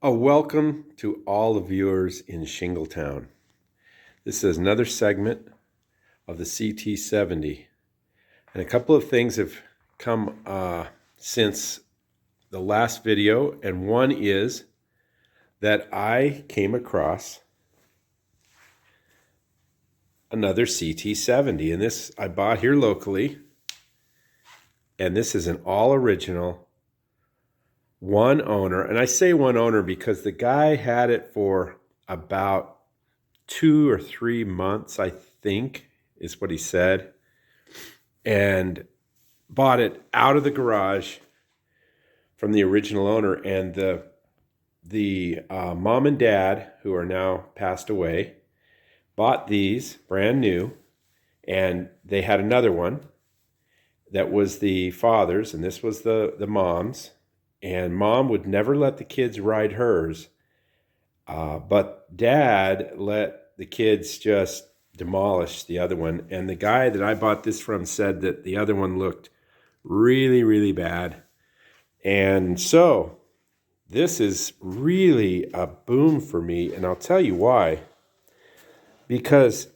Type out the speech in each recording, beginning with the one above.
A welcome to all the viewers in Shingletown. This is another segment of the CT70, and a couple of things have come since the last video, and one is that I came across another CT70, and this I bought here locally, and this is an all original one owner. And I say one owner because the guy had it for about 2 or 3 months, I think is what he said, and bought it out of the garage from the original owner. And the mom and dad, who are now passed away, bought these brand new, and they had another one that was the father's, and this was the mom's. And mom would never let the kids ride hers, but dad let the kids just demolish the other one. And the guy that I bought this from said that the other one looked really, really bad. And so this is really a boom for me, and I'll tell you why. Because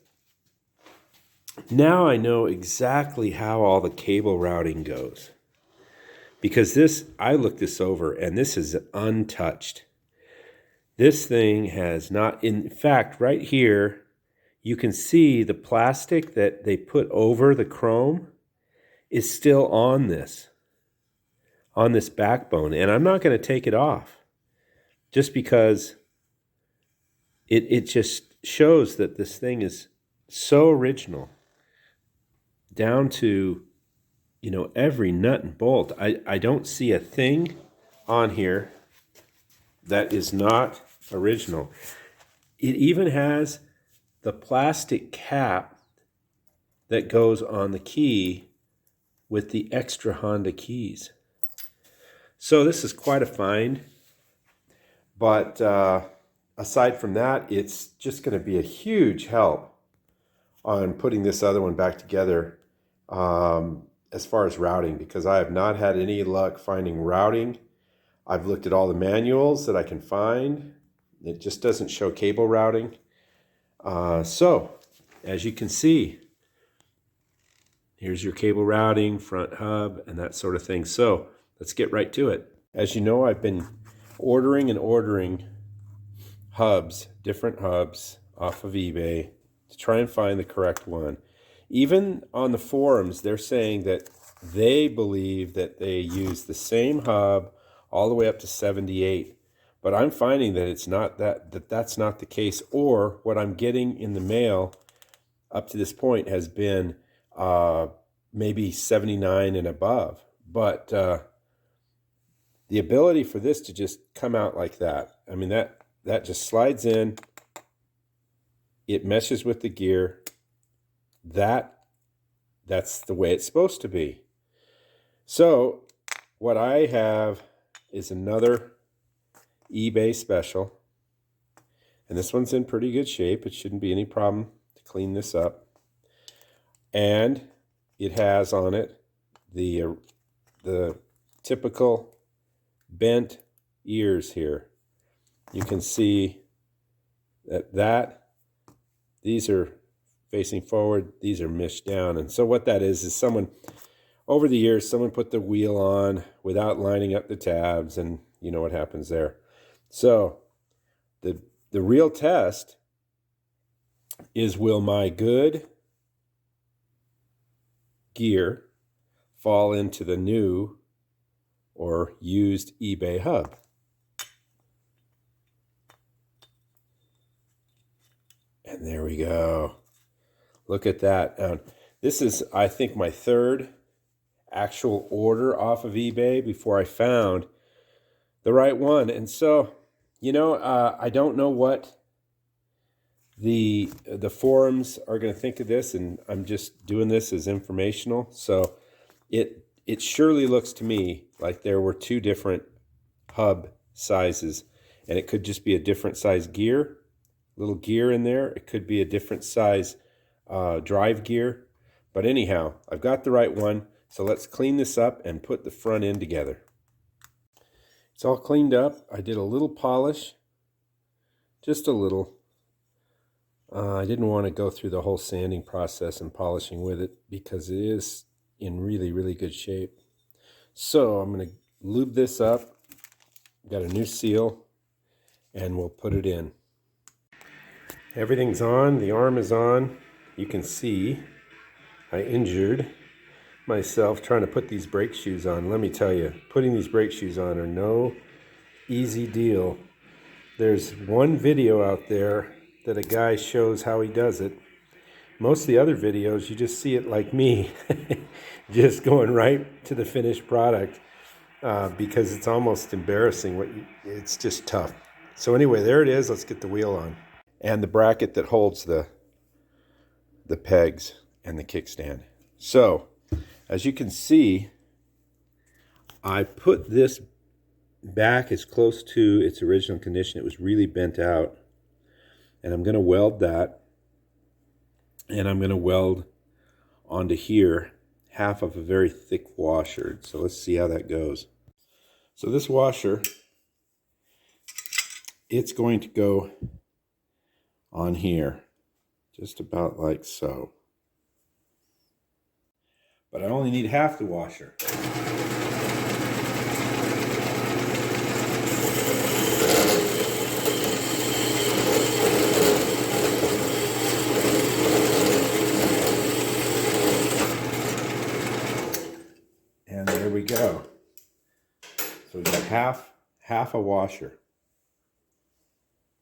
now I know exactly how all the cable routing goes. Because this, I looked this over, and this is untouched. This thing has not, in fact, right here, you can see the plastic that they put over the chrome is still on this backbone. And I'm not going to take it off just because it just shows that this thing is so original down to, you know, every nut and bolt. I don't see a thing on here that is not original. It even has the plastic cap that goes on the key with the extra Honda keys. So this is quite a find. But aside from that, it's just going to be a huge help on putting this other one back together. As far as routing, because I have not had any luck finding routing. I've looked at all the manuals that I can find. It just doesn't show cable routing. So, as you can see, here's your cable routing, front hub, and that sort of thing. So, let's get right to it. As you know, I've been ordering hubs, different hubs off of eBay to try and find the correct one. Even on the forums, they're saying that they believe that they use the same hub all the way up to 78. But I'm finding that it's not that's not the case, or what I'm getting in the mail up to this point has been maybe 79 and above. But the ability for this to just come out like that, I mean, that just slides in, it meshes with the gear. That's the way it's supposed to be. So what I have is another eBay special, and this one's in pretty good shape. It shouldn't be any problem to clean this up. And it has on it the typical bent ears here. You can see that these are facing forward, these are mished down. And so what that is someone, over the years, someone put the wheel on without lining up the tabs, and you know what happens there. So the real test is, will my good gear fall into the new or used eBay hub? And there we go. Look at that. This is, I think, my third actual order off of eBay before I found the right one. And so, you know, I don't know what the forums are going to think of this, and I'm just doing this as informational. So it surely looks to me like there were 2 different hub sizes, and it could just be a different size gear, little gear in there. It could be a different size drive gear. But anyhow, I've got the right one. So let's clean this up and put the front end together. It's all cleaned up. I did a little polish, just a little. I didn't want to go through the whole sanding process and polishing with it because it is in really, really good shape. So I'm going to lube this up. Got a new seal, and we'll put it in. Everything's on. The arm is on. You can see I injured myself trying to put these brake shoes on. Let me tell you, putting these brake shoes on are no easy deal. There's one video out there that a guy shows how he does it. Most of the other videos, you just see it like me, just going right to the finished product because it's almost embarrassing. It's just tough. So anyway, there it is. Let's get the wheel on. And the bracket that holds the pegs and the kickstand. So, as you can see, I put this back as close to its original condition. It was really bent out. And I'm going to weld that. And I'm going to weld onto here half of a very thick washer. So let's see how that goes. So this washer, it's going to go on here, just about like so. But I only need half the washer. And there we go. So we got half a washer.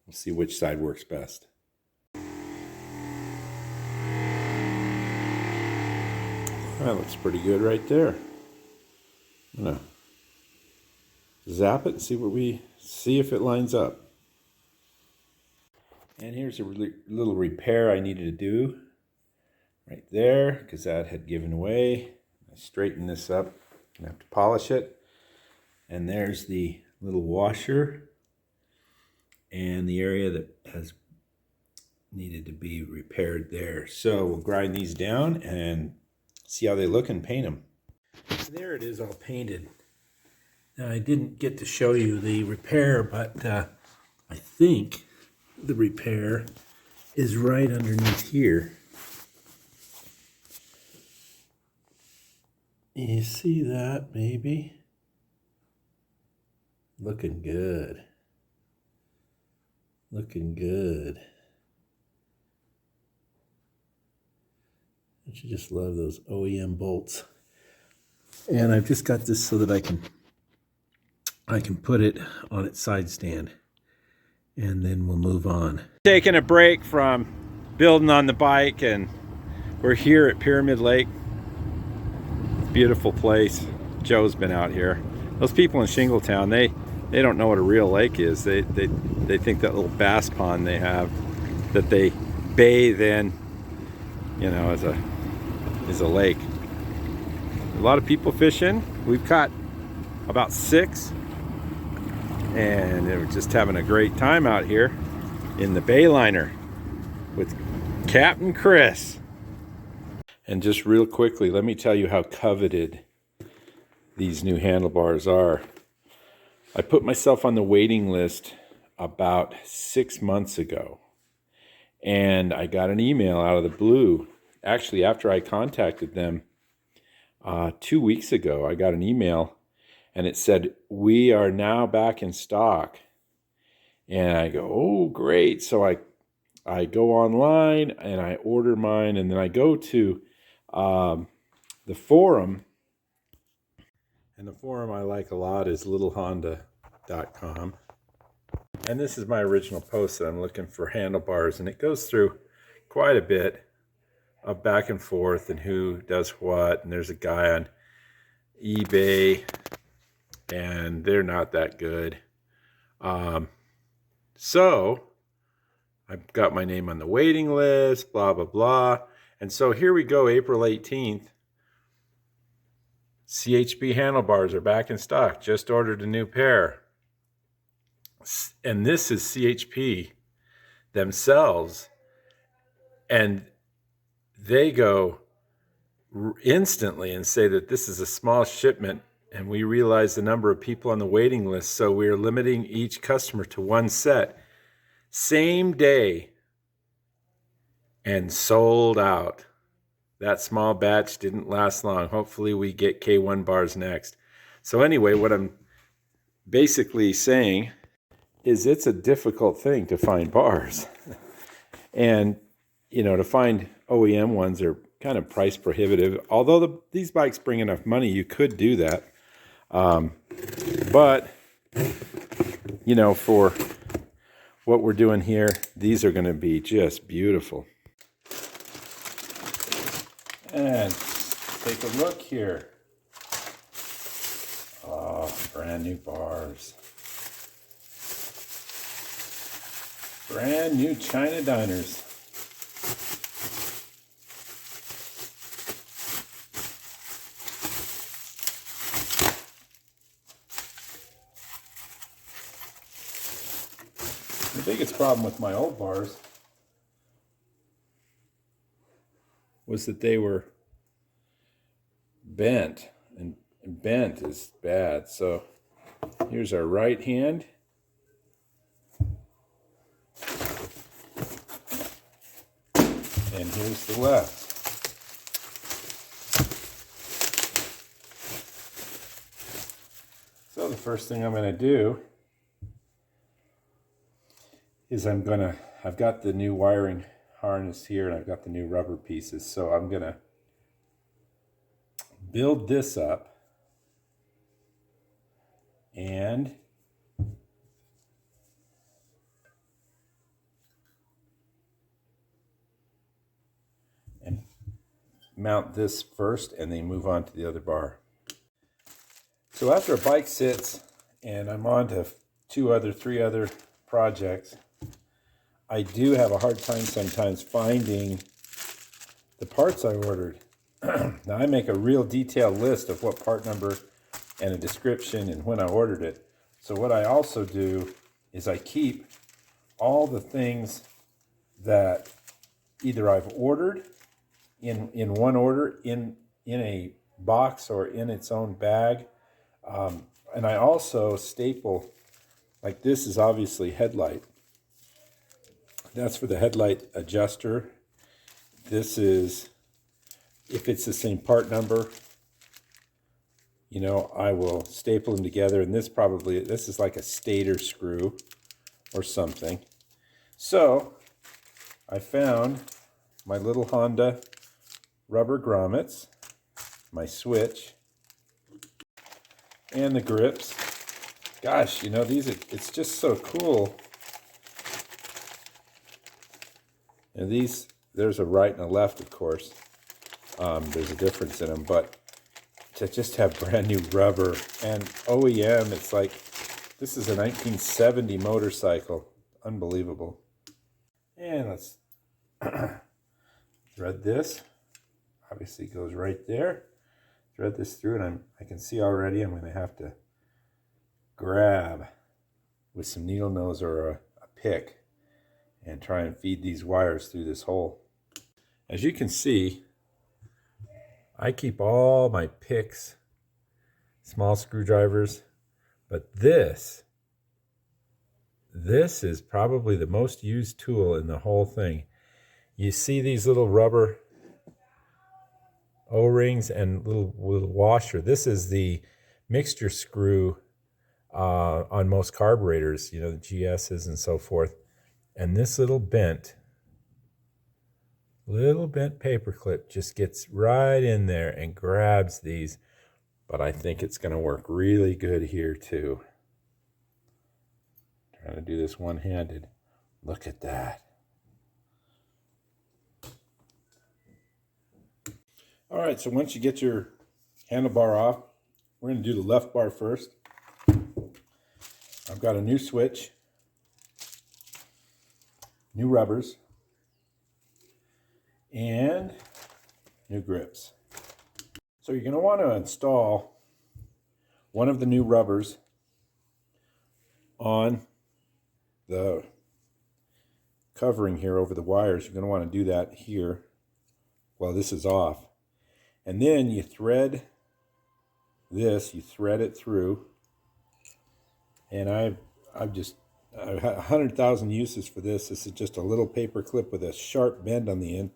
We'll see which side works best. That looks pretty good right there. I'm gonna zap it and see if it lines up. And here's a little repair I needed to do right there because that had given way. I straighten this up. I'm gonna have to polish it. And there's the little washer and the area that has needed to be repaired there. So we'll grind these down and see how they look and paint them. There it is, all painted. Now I didn't get to show you the repair, but I think the repair is right underneath here. You see that, maybe? Looking good. Looking good. Don't you just love those OEM bolts? And I've just got this so that I can put it on its side stand. And then we'll move on. Taking a break from building on the bike, and we're here at Pyramid Lake. Beautiful place. Joe's been out here. Those people in Shingletown, they don't know what a real lake is. They think that little bass pond they have that they bathe in, you know, is a lake. A lot of people fishing. We've caught about 6, and we're just having a great time out here in the Bayliner with Captain Chris. And just real quickly, let me tell you how coveted these new handlebars are. I put myself on the waiting list about 6 months ago, and I got an email out of the blue. Actually, after I contacted them 2 weeks ago, I got an email, and it said, "We are now back in stock." And I go, "Oh, great." So I go online and I order mine, and then I go to the forum. And the forum I like a lot is littlehonda.com. And this is my original post that I'm looking for handlebars, and it goes through quite a bit of back and forth and who does what. And there's a guy on eBay, and they're not that good. So I've got my name on the waiting list, blah, blah, blah. And so here we go, April 18th. CHP handlebars are back in stock. Just ordered a new pair. And this is CHP themselves. And they go instantly and say that this is a small shipment and we realized the number of people on the waiting list, so we are limiting each customer to one set. Same day, and sold out. That small batch didn't last long. Hopefully we get K1 bars next. So anyway, what I'm basically saying is it's a difficult thing to find bars. And, you know, to find OEM ones are kind of price prohibitive. Although these bikes bring enough money, you could do that. But, you know, for what we're doing here, these are going to be just beautiful. And take a look here. Oh, brand new bars. Brand new China diners. The biggest problem with my old bars was that they were bent, and bent is bad. So here's our right hand. And here's the left. So the first thing I'm going to do is I've got the new wiring harness here, and I've got the new rubber pieces. So I'm going to build this up and mount this first and then move on to the other bar. So after a bike sits and I'm on to three other projects, I do have a hard time sometimes finding the parts I ordered. Now I make a real detailed list of what part number and a description and when I ordered it. So what I also do is I keep all the things that either I've ordered in one order in a box or in its own bag. And I also staple, like this is obviously headlight. That's for the headlight adjuster. This is, if it's the same part number, you know, I will staple them together. And this is like a stator screw or something. So I found my little Honda rubber grommets, my switch, and the grips. Gosh, you know, it's just so cool. And there's a right and a left, of course. There's a difference in them, but to just have brand new rubber and OEM, it's like, this is a 1970 motorcycle. Unbelievable. And let's thread this. Obviously goes right there. Thread this through, and I can see already I'm going to have to grab with some needle nose or a pick and try and feed these wires through this hole. As you can see, I keep all my picks, small screwdrivers, but this is probably the most used tool in the whole thing. You see these little rubber O-rings and little washer. This is the mixture screw on most carburetors, you know, the GS's and so forth. And this little bent paper clip just gets right in there and grabs these. But I think it's going to work really good here too. Trying to do this one-handed. Look at that. All right, so once you get your handlebar off, we're going to do the left bar first. I've got a new switch, new rubbers, and new grips. So you're going to want to install one of the new rubbers on the covering here over the wires. You're going to want to do that here while this is off. And then you thread this, you thread it through, and I've had 100,000 uses for this. This is just a little paper clip with a sharp bend on the end.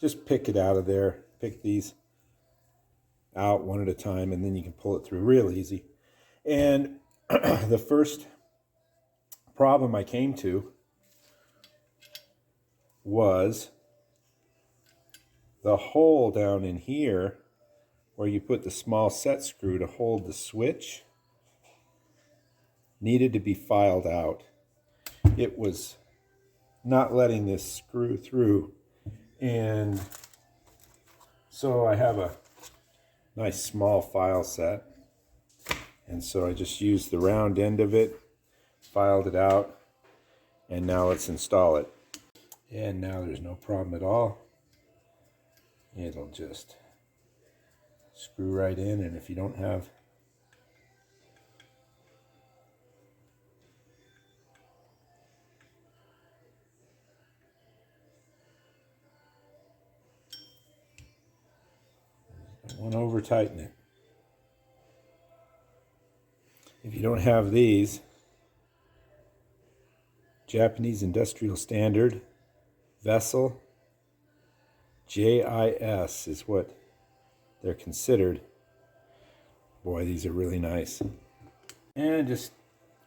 Just pick it out of there. Pick these out one at a time, and then you can pull it through real easy. And the first problem I came to was the hole down in here where you put the small set screw to hold the switch needed to be filed out. It was not letting this screw through, and so I have a nice small file set, and so I just used the round end of it, filed it out, and now let's install it. And now there's no problem at all. It'll just screw right in, and if you don't have don't want to over tighten it. If you don't have these, Japanese Industrial Standard vessel JIS is what they're considered. Boy, these are really nice. And just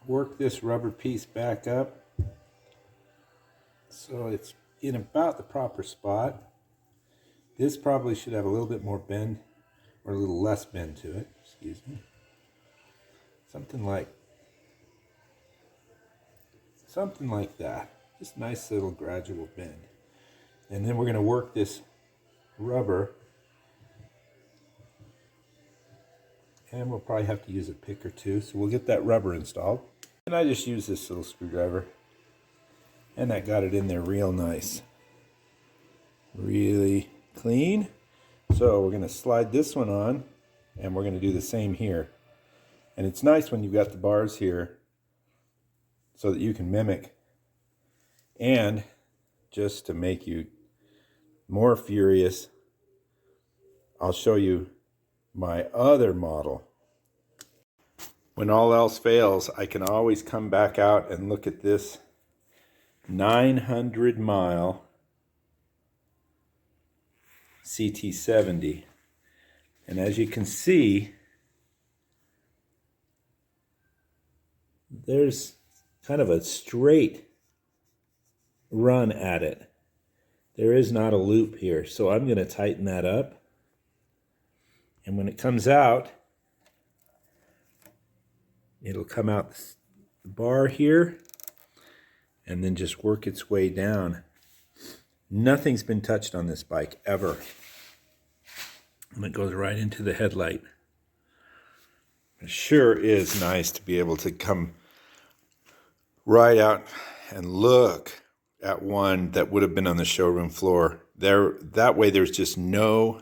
work this rubber piece back up so it's in about the proper spot. This probably should have a little bit more bend, or a little less bend to it, excuse me. Something like that. Just nice little gradual bend. And then we're going to work this rubber, and we'll probably have to use a pick or two, so we'll get that rubber installed. And I just use this little screwdriver, and that got it in there real nice, really clean. So we're going to slide this one on, and we're going to do the same here. And it's nice when you've got the bars here so that you can mimic. And just to make you more furious, I'll show you my other model. When all else fails, I can always come back out and look at this 900-mile CT70. And as you can see, there's kind of a straight run at it. There is not a loop here, so I'm going to tighten that up. And when it comes out, it'll come out the bar here and then just work its way down. Nothing's been touched on this bike ever. And it goes right into the headlight. It sure is nice to be able to come right out and look at one that would have been on the showroom floor. That way there's just no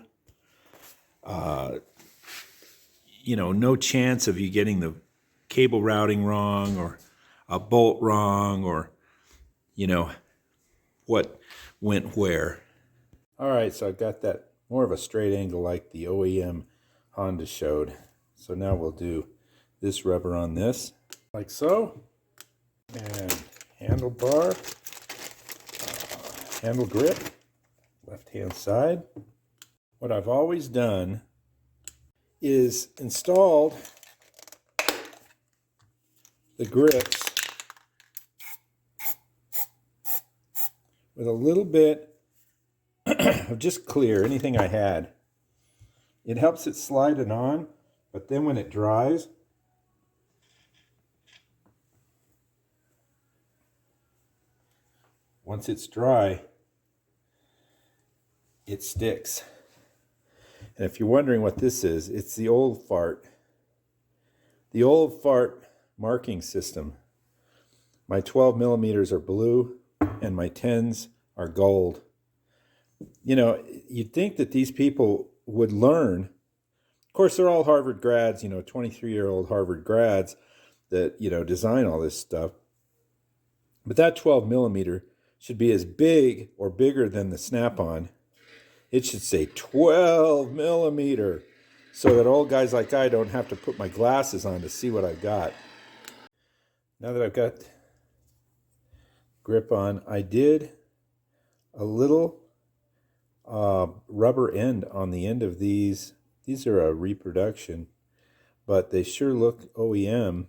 no chance of you getting the cable routing wrong, or a bolt wrong, or what went where. All right, so I've got that more of a straight angle like the OEM Honda showed. So now we'll do this rubber on this, like so. And handlebar, handle grip, left-hand side. What I've always done is installed the grips with a little bit of just clear, anything I had. It helps it slide it on, but then when it dries, once it's dry, it sticks. And if you're wondering what this is, it's the old fart. The old fart marking system. My 12 millimeters are blue and my 10s are gold. You'd think that these people would learn. Of course, they're all Harvard grads, 23-year-old Harvard grads that, design all this stuff. But that 12 millimeter should be as big or bigger than the snap-on. It should say 12 millimeter. so that old guys like I don't have to put my glasses on to see what I've got. Now that I've got grip on, I did a little rubber end on the end of these. These are a reproduction, but they sure look OEM.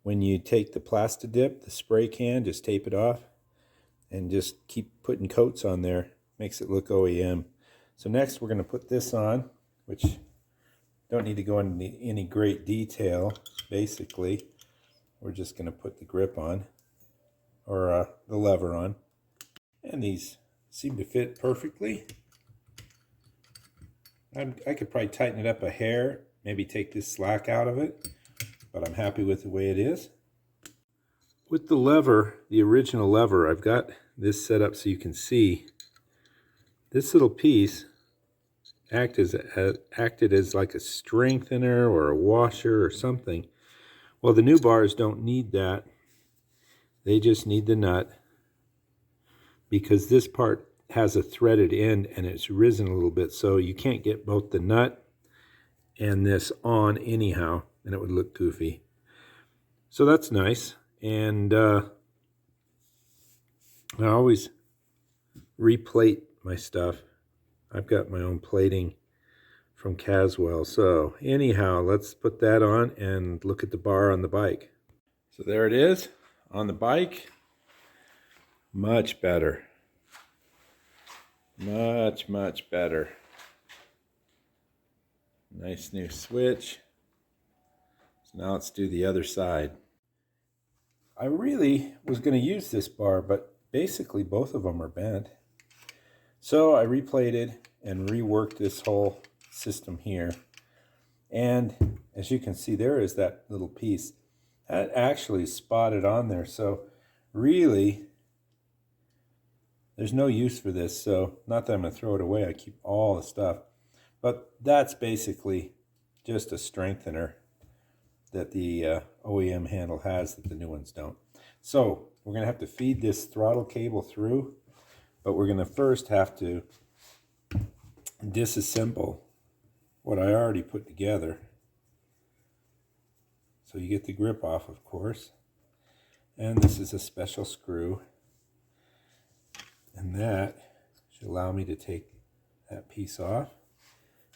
When you take the Plastidip, the spray can, just tape it off and just keep putting coats on there. Makes it look OEM. So next we're going to put this on, which don't need to go into any great detail. Basically, we're just going to put the grip on, or the lever on. And these seem to fit perfectly. I could probably tighten it up a hair, maybe take this slack out of it, but I'm happy with the way it is. With the lever, the original lever, I've got this set up so you can see this little piece acted as like a strengthener or a washer or something. Well, the new bars don't need that. They just need the nut, because this part has a threaded end and it's risen a little bit, so you can't get both the nut and this on anyhow, and it would look goofy. So that's nice. And I always replate my stuff. I've got my own plating from Caswell. So anyhow, let's put that on and look at the bar on the bike. So there it is on the bike. Much better. Much, much better. Nice new switch. So now let's do the other side. I really was going to use this bar, but basically both of them are bent. So I replated and reworked this whole system here. And as you can see, there is that little piece. That actually spotted on there. So really, there's no use for this. So not that I'm going to throw it away. I keep all the stuff. But that's basically just a strengthener that the OEM handle has that the new ones don't. So we're going to have to feed this throttle cable through, but we're going to first have to disassemble what I already put together. So you get the grip off, of course, and this is a special screw, and that should allow me to take that piece off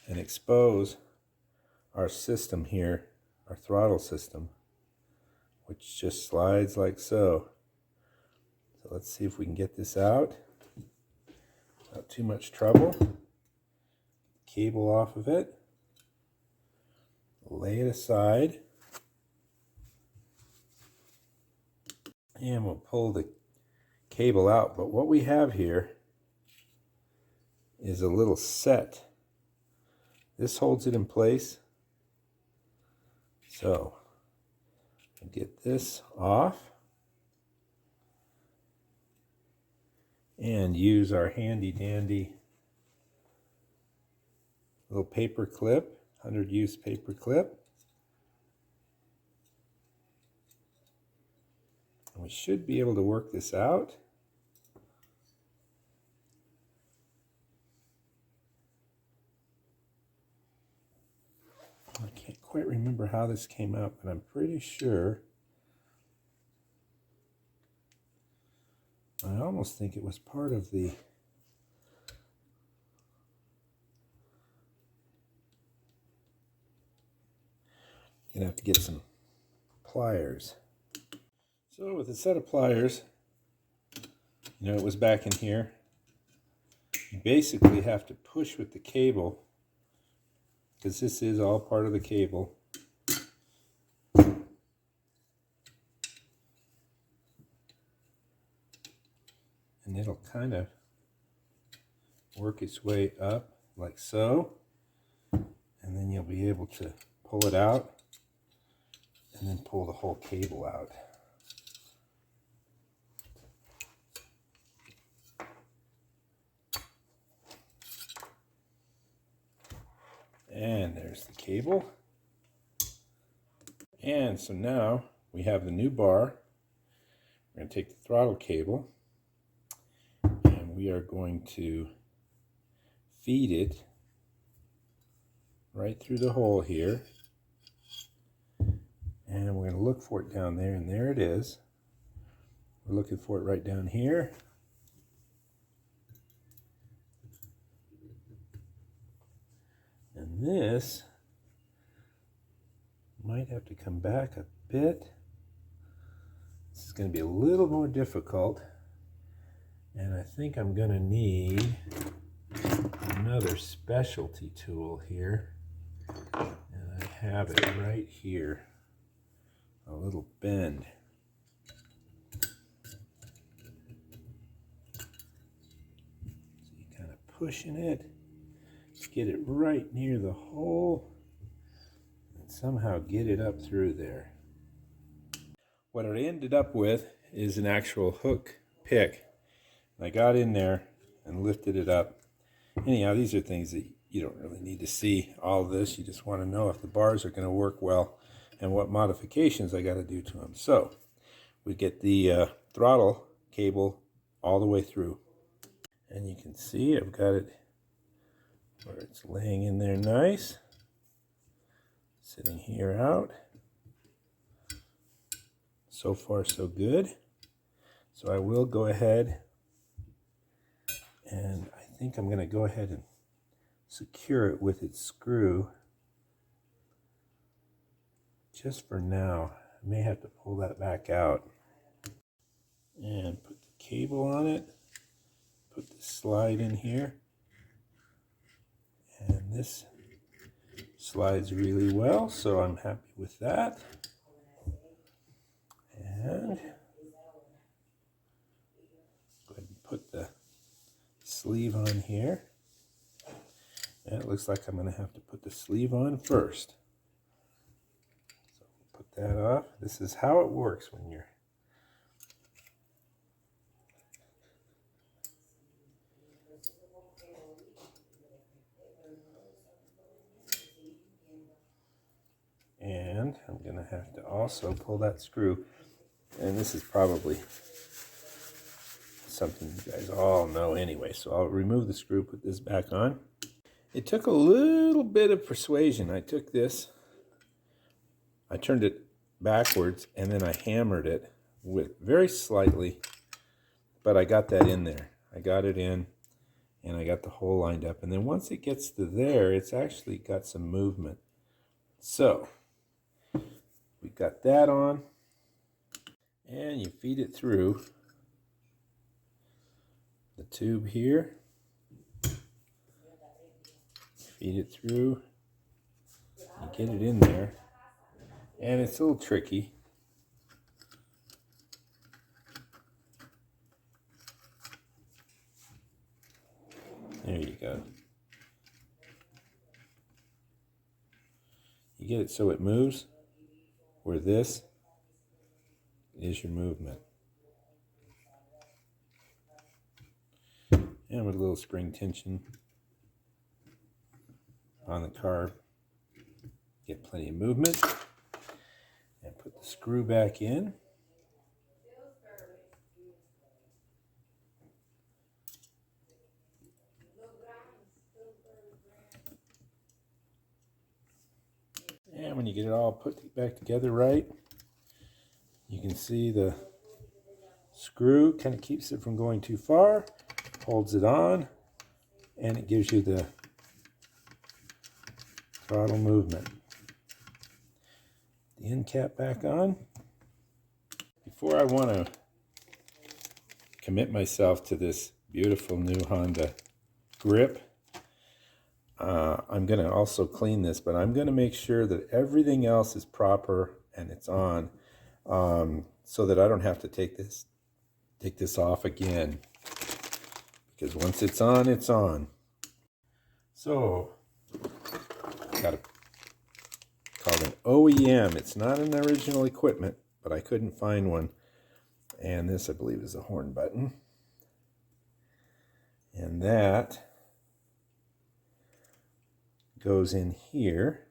and expose our system here, our throttle system, which just slides like so. So let's see if we can get this out without too much trouble. Cable off of it, lay it aside, and we'll pull the cable out. But what we have here is a little set. This holds it in place. So I'll get this off and use our handy dandy little paper clip, 100-use paper clip. And we should be able to work this out. I can't quite remember how this came out, but I'm pretty sure. I almost think it was part of the gonna have to get some pliers. So with a set of pliers, you know, it was back in here. You basically have to push with the cable, because this is all part of the cable. And it'll kind of work its way up like so. And then you'll be able to pull it out and then pull the whole cable out. And there's the cable. And so now we have the new bar. We're going to take the throttle cable and we are going to feed it right through the hole here. And we're going to look for it down there, and there it is. We're looking for it right down here. And this might have to come back a bit. This is going to be a little more difficult. And I think I'm going to need another specialty tool here. And I have it right here. A little bend. So you're kind of pushing it, get it right near the hole, and somehow get it up through there. What I ended up with is an actual hook pick. I got in there and lifted it up. Anyhow, these are things that you don't really need to see all of this. You just want to know if the bars are going to work well and what modifications I got to do to them. So we get the throttle cable all the way through. And you can see I've got it where it's laying in there nice. Sitting here out. So far so good. So I will go ahead and I think I'm going to go ahead and secure it with its screw. Just for now. I may have to pull that back out. And put the cable on it. Put the slide in here. And this slides really well, so I'm happy with that. And go ahead and put the sleeve on here. And it looks like I'm going to have to put the sleeve on first. So put that off. This is how it works when you're and I'm going to have to also pull that screw. And this is probably something you guys all know anyway. So I'll remove the screw, put this back on. It took a little bit of persuasion. I took this, I turned it backwards, and then I hammered it with very slightly, but I got that in there. I got it in, and I got the hole lined up. And then once it gets to there, it's actually got some movement. So we've got that on, and you feed it through the tube here. Feed it through, you get it in there, and it's a little tricky. There you go. You get it so it moves, where this is your movement. And with a little spring tension on the carb, get plenty of movement. And put the screw back in. And when you get it all put back together right, you can see the screw kind of keeps it from going too far, holds it on, and it gives you the throttle movement. The end cap back on. Before I want to commit myself to this beautiful new Honda grip, I'm going to also clean this, but I'm going to make sure that everything else is proper and it's on, so that I don't have to take this off again, because once it's on, it's on. So got a called an OEM. It's not an original equipment, but I couldn't find one. And this, I believe, is a horn button. And that goes in here.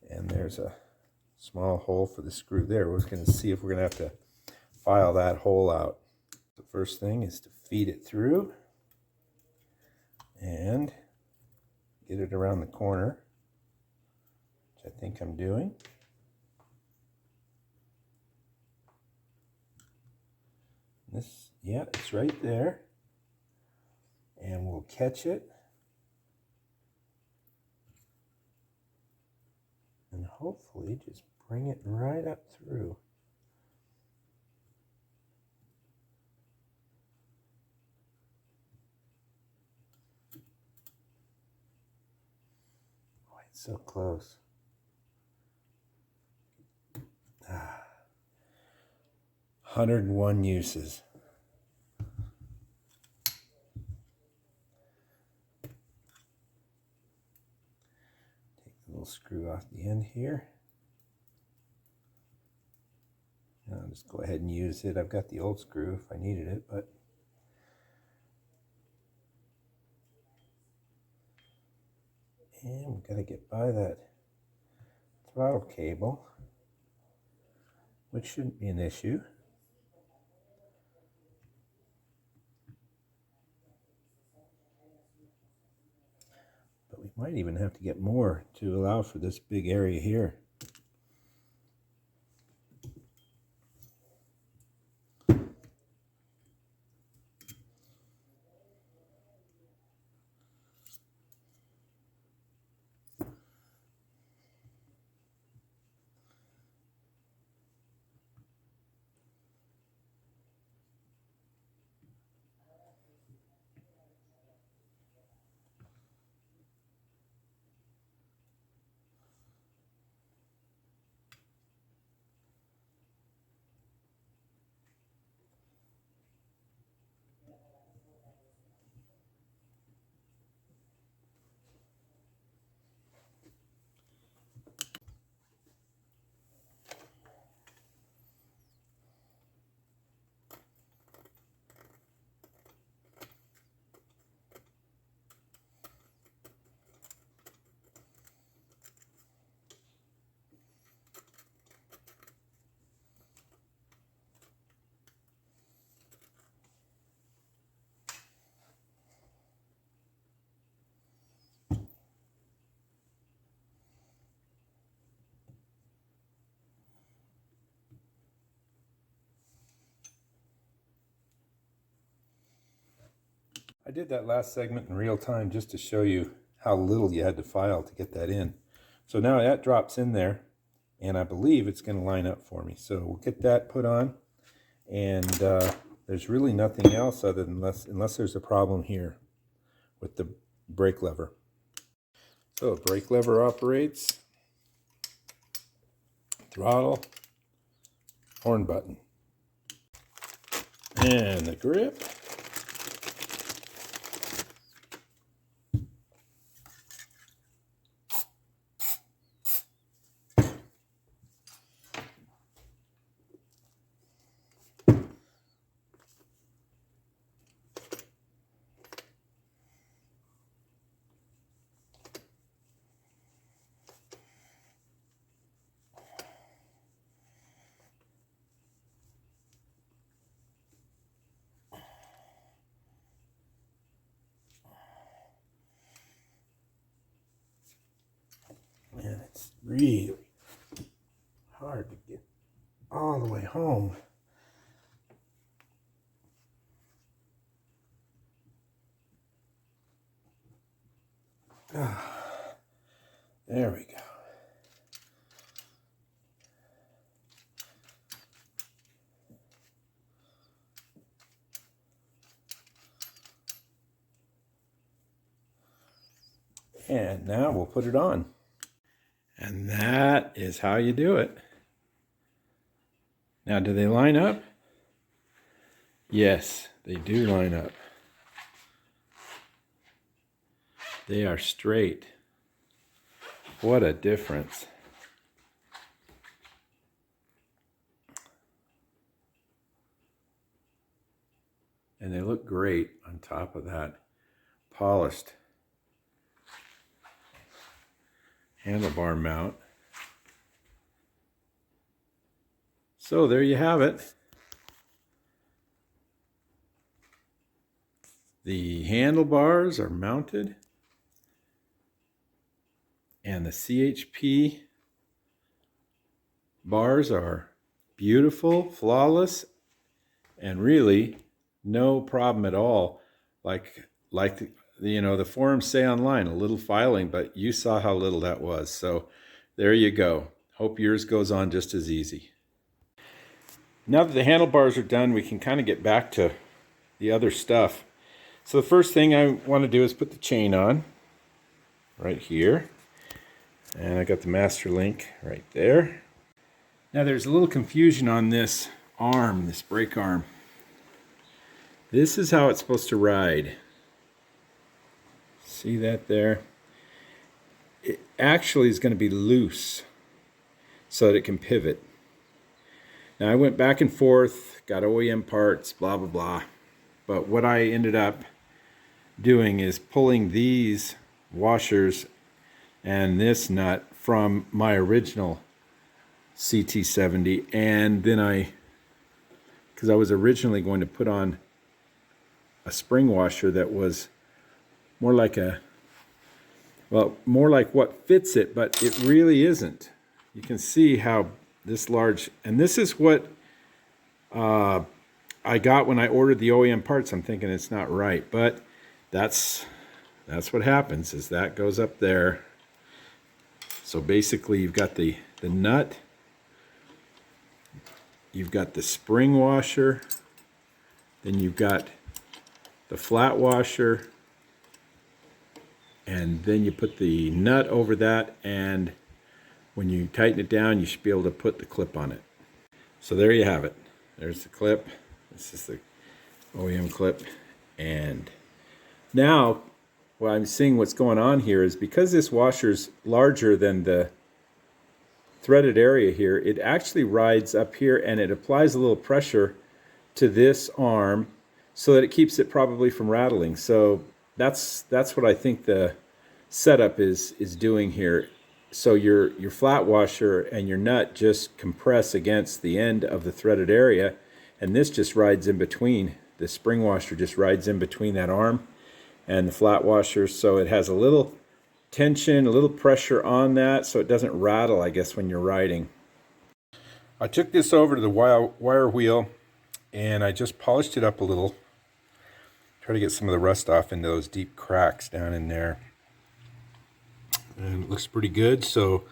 And there's a small hole for the screw there. We're going to see if we're going to have to file that hole out. The first thing is to feed it through and get it around the corner. I think I'm doing. This, yeah, it's right there. And we'll catch it. And hopefully just bring it right up through. Oh, it's so close. 101 uses. Take the little screw off the end here. And I'll just go ahead and use it. I've got the old screw if I needed it, but and we've got to get by that throttle cable, which shouldn't be an issue. But we might even have to get more to allow for this big area here. I did that last segment in real time just to show you how little you had to file to get that in. So now that drops in there, and I believe it's going to line up for me. So we'll get that put on, and there's really nothing else other than unless there's a problem here with the brake lever. So brake lever operates, throttle, horn button, and the grip. Man, it's really hard to get all the way home. There we go. And now we'll put it on. And that is how you do it. Now, do they line up? Yes, they do line up. They are straight. What a difference. And they look great on top of that polished handlebar mount. So there you have it. The handlebars are mounted, and the CHP bars are beautiful, flawless, and really no problem at all. Like the forums say online, a little filing, but you saw how little that was. So there you go. Hope yours goes on just as easy. Now that the handlebars are done, we can kind of get back to the other stuff. So the first thing I want to do is put the chain on right here. And I got the master link right there. Now there's a little confusion on this arm, this brake arm. This is how it's supposed to ride. See that there? It actually is going to be loose so that it can pivot. Now I went back and forth, got OEM parts, blah, blah, blah. But what I ended up doing is pulling these washers and this nut from my original CT70, and then because I was originally going to put on a spring washer that was more like more like what fits it, but it really isn't. You can see how this large, and this is what I got when I ordered the OEM parts. I'm thinking it's not right, but that's what happens, is that goes up there. So basically you've got the nut, you've got the spring washer, then you've got the flat washer, and then you put the nut over that, and when you tighten it down, you should be able to put the clip on it. So there you have it. There's the clip. This is the OEM clip. And now what I'm seeing what's going on here is, because this washer's larger than the threaded area here, it actually rides up here and it applies a little pressure to this arm so that it keeps it probably from rattling. So that's what I think the setup is doing here. So your flat washer and your nut just compress against the end of the threaded area, and this just rides in between. The spring washer just rides in between that arm and the flat washer, so it has a little tension, a little pressure on that, so it doesn't rattle, I guess, when you're riding. I took this over to the wire wheel and I just polished it up a little. Try to get some of the rust off into those deep cracks down in there. And it looks pretty good. So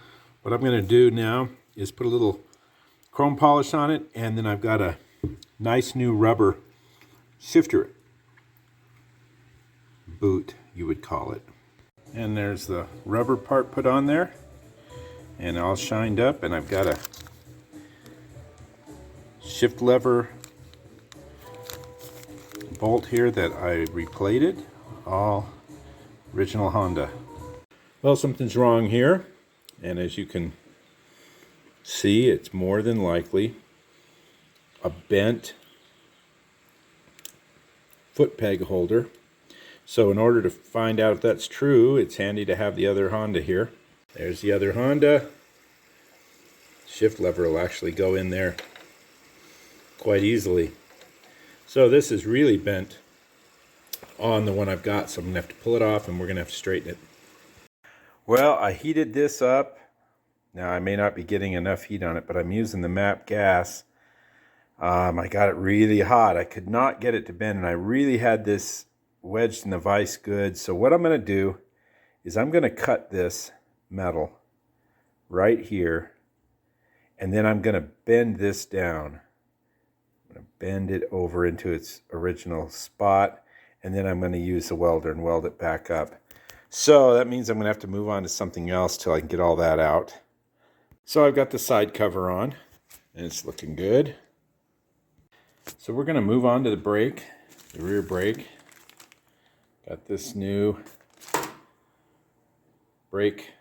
what I'm going to do now is put a little chrome polish on it, and then I've got a nice new rubber shifter boot, you would call it. And there's the rubber part put on there and all shined up, and I've got a shift lever bolt here that I replated, all original Honda. Well, something's wrong here, and as you can see, it's more than likely a bent foot peg holder. So in order to find out if that's true, it's handy to have the other Honda here. There's the other Honda. Shift lever will actually go in there quite easily. So this is really bent on the one I've got, so I'm going to have to pull it off and we're going to have to straighten it. Well, I heated this up. Now I may not be getting enough heat on it, but I'm using the MAP gas. I got it really hot. I could not get it to bend, and I really had this wedged in the vise good. So what I'm going to do is I'm going to cut this metal right here, and then I'm going to bend this down. I'm going to bend it over into its original spot, and then I'm going to use the welder and weld it back up. So that means I'm going to have to move on to something else till I can get all that out. So I've got the side cover on, and it's looking good. So we're going to move on to the brake, the rear brake. Got this new brake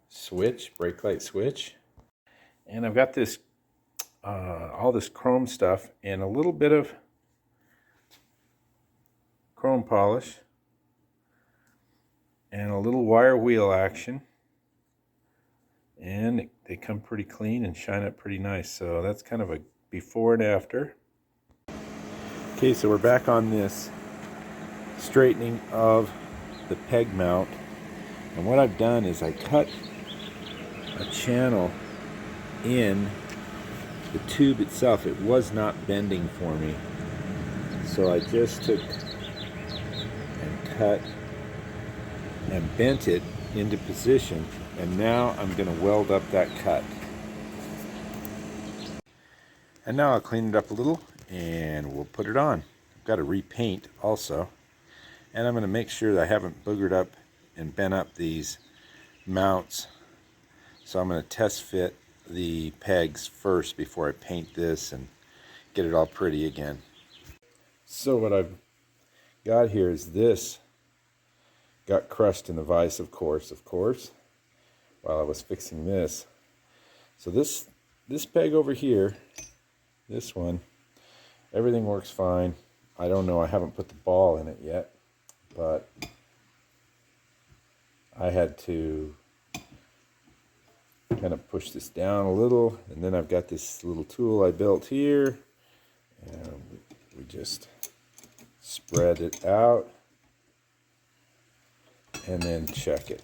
switch, brake light switch. And I've got this, all this chrome stuff and a little bit of chrome polish and a little wire wheel action. And they come pretty clean and shine up pretty nice. So that's kind of a before and after. Okay, so we're back on this straightening of the peg mount, and what I've done is I cut a channel in the tube itself, it was not bending for me. So I just took and cut and bent it into position, and now I'm going to weld up that cut. And now I'll clean it up a little and we'll put it on. I've got to repaint also, and I'm going to make sure that I haven't boogered up and bent up these mounts. So I'm going to test fit the pegs first before I paint this and get it all pretty again. So what I've got here is this got crushed in the vise, of course, while I was fixing this. So this peg over here, this one, everything works fine. I don't know, I haven't put the ball in it yet, but I had to kind of push this down a little, and then I've got this little tool I built here, and we just spread it out and then check it.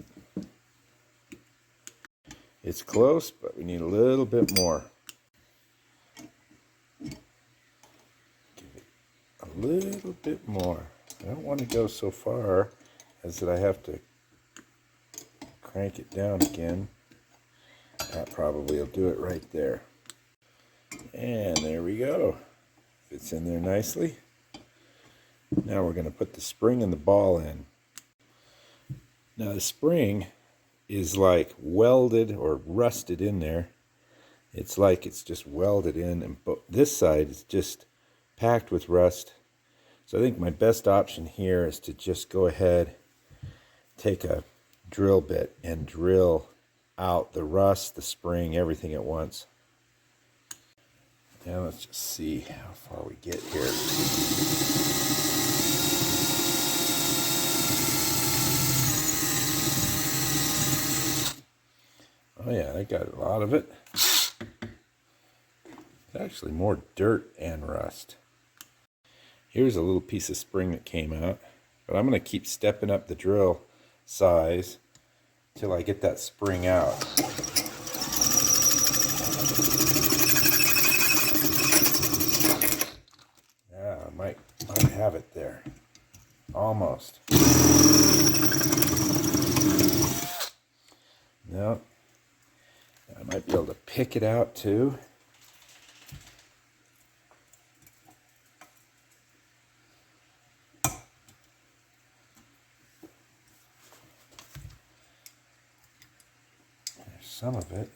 It's close, but we need a little bit more. Give it a little bit more. I don't want to go so far as that I have to crank it down again. That probably will do it right there. And there we go. Fits in there nicely. Now we're going to put the spring and the ball in. Now the spring is like welded or rusted in there. It's like it's just welded in, and this side is just packed with rust. So I think my best option here is to just go ahead, take a drill bit and drill out the rust, the spring, everything at once. Now let's just see how far we get here. Oh yeah, I got a lot of it. It's actually more dirt and rust. Here's a little piece of spring that came out, but I'm going to keep stepping up the drill size till I get that spring out. Yeah, I might have it there. Almost. No. I might be able to pick it out too. There's some of it.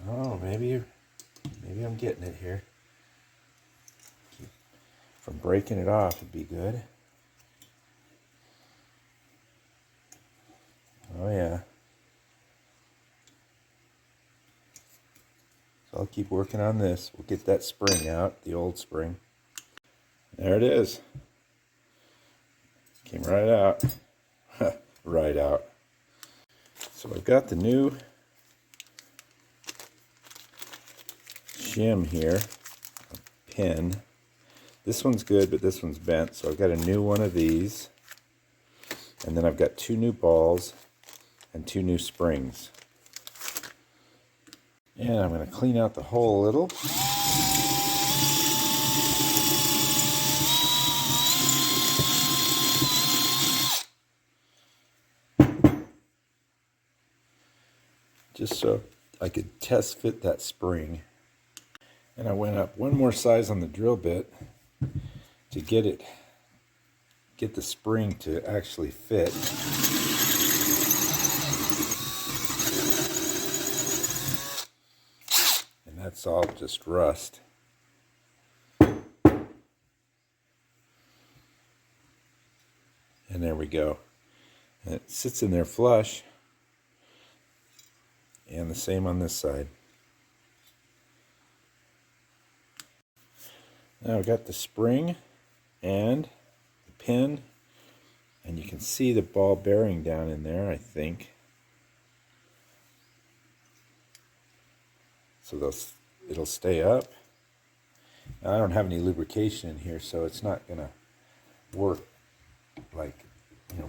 Oh, maybe I'm getting it here. From breaking it off would be good. Oh yeah. So I'll keep working on this. We'll get that spring out, the old spring. There it is. Came right out. Right out. So I've got the new shim here, a pin. This one's good, but this one's bent, so I've got a new one of these. And then I've got 2 new balls and 2 new springs. And I'm going to clean out the hole a little. Just so I could test fit that spring. And I went up one more size on the drill bit to get the spring to actually fit. That's all just rust. And there we go. And it sits in there flush. And the same on this side. Now I've got the spring and the pin. And you can see the ball bearing down in there, I think. So it'll stay up. Now, I don't have any lubrication in here, so it's not gonna work like,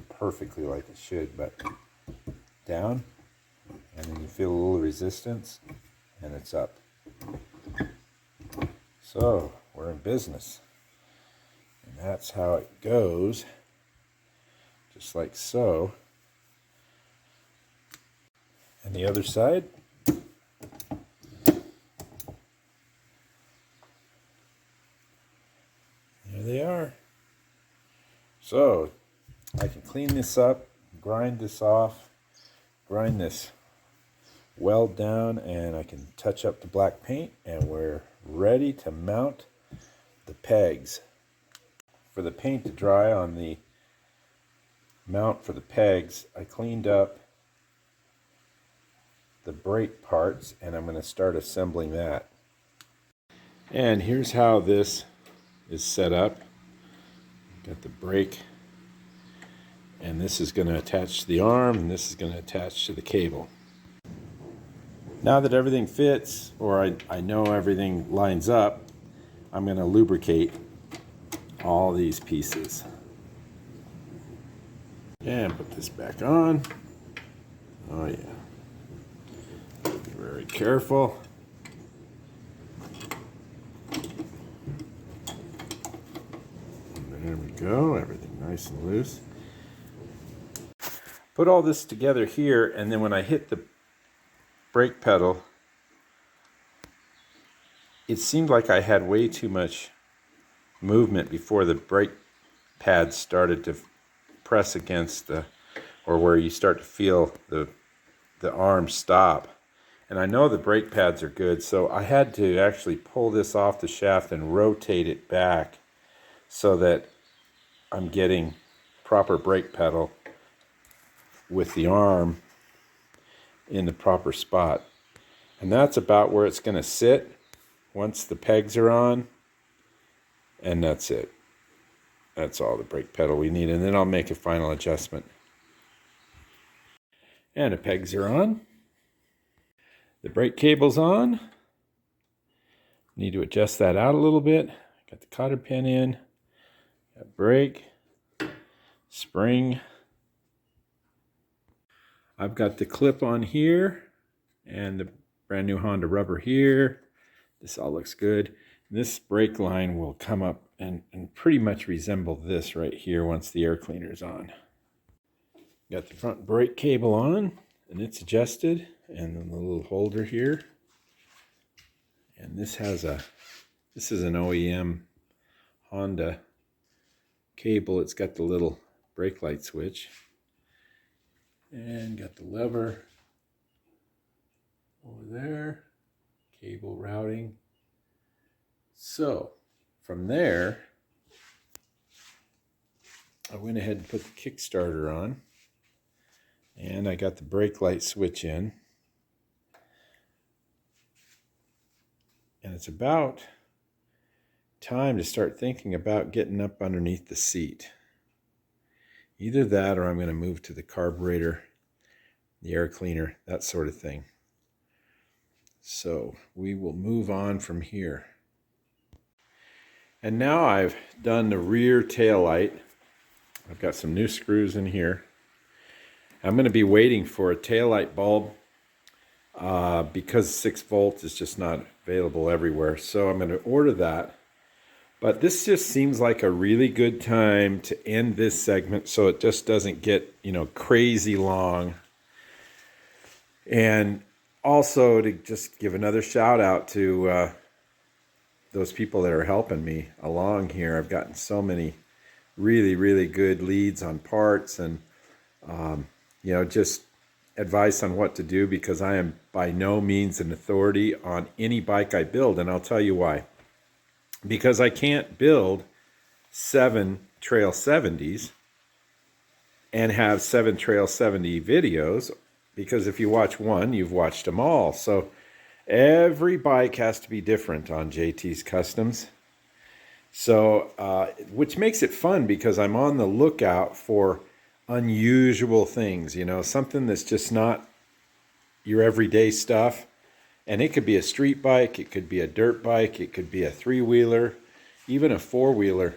perfectly like it should, but down, and then you feel a little resistance, and it's up. So we're in business. And that's how it goes. Just like so. And the other side. There they are. So I can clean this up, grind this off, grind this weld down, and I can touch up the black paint, and we're ready to mount the pegs. For the paint to dry on the mount for the pegs, I cleaned up the brake parts, and I'm going to start assembling that. And here's how this is set up. Got the brake, and this is going to attach to the arm, and this is going to attach to the cable. Now that everything fits, or I know everything lines up, I'm going to lubricate all these pieces. And put this back on. Oh yeah. Be very careful. And there we go, everything nice and loose. Put all this together here, and then when I hit the brake pedal, it seemed like I had way too much movement before the brake pads started to press against the, or where you start to feel the arm stop. And I know the brake pads are good, so I had to actually pull this off the shaft and rotate it back so that I'm getting proper brake pedal with the arm in the proper spot. And that's about where it's going to sit once the pegs are on, and that's it. That's all the brake pedal we need, and then I'll make a final adjustment. And the pegs are on. The brake cable's on. Need to adjust that out a little bit. Got the cotter pin in. Got brake, spring. I've got the clip on here and the brand new Honda rubber here. This all looks good. This brake line will come up and pretty much resemble this right here once the air cleaner's on. Got the front brake cable on, and it's adjusted, and then the little holder here. And this is an OEM Honda cable. It's got the little brake light switch, and got the lever over there, cable routing. So from there, I went ahead and put the Kickstarter on, and I got the brake light switch in. And it's about time to start thinking about getting up underneath the seat. Either that, or I'm going to move to the carburetor, the air cleaner, that sort of thing. So we will move on from here. And now I've done the rear tail light. I've got some new screws in here. I'm going to be waiting for a tail light bulb because 6 volt is just not available everywhere. So I'm going to order that. But this just seems like a really good time to end this segment so it just doesn't get, crazy long. And also to just give another shout out to those people that are helping me along here. I've gotten so many really, really good leads on parts and, just advice on what to do, because I am by no means an authority on any bike I build. And I'll tell you why. Because I can't build 7 Trail 70s and have 7 Trail 70 videos, because if you watch one, you've watched them all. So every bike has to be different on JT's Customs. So, which makes it fun, because I'm on the lookout for unusual things, something that's just not your everyday stuff. And it could be a street bike, it could be a dirt bike, it could be a 3-wheeler, even a 4-wheeler.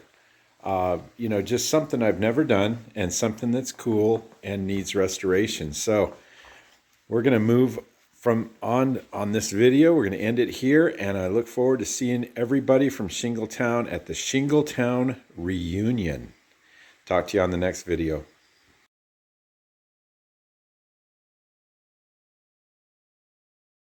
Just something I've never done, and something that's cool and needs restoration. So we're going to move on this video. We're going to end it here, and I look forward to seeing everybody from Shingletown at the Shingletown reunion. Talk to you on the next video.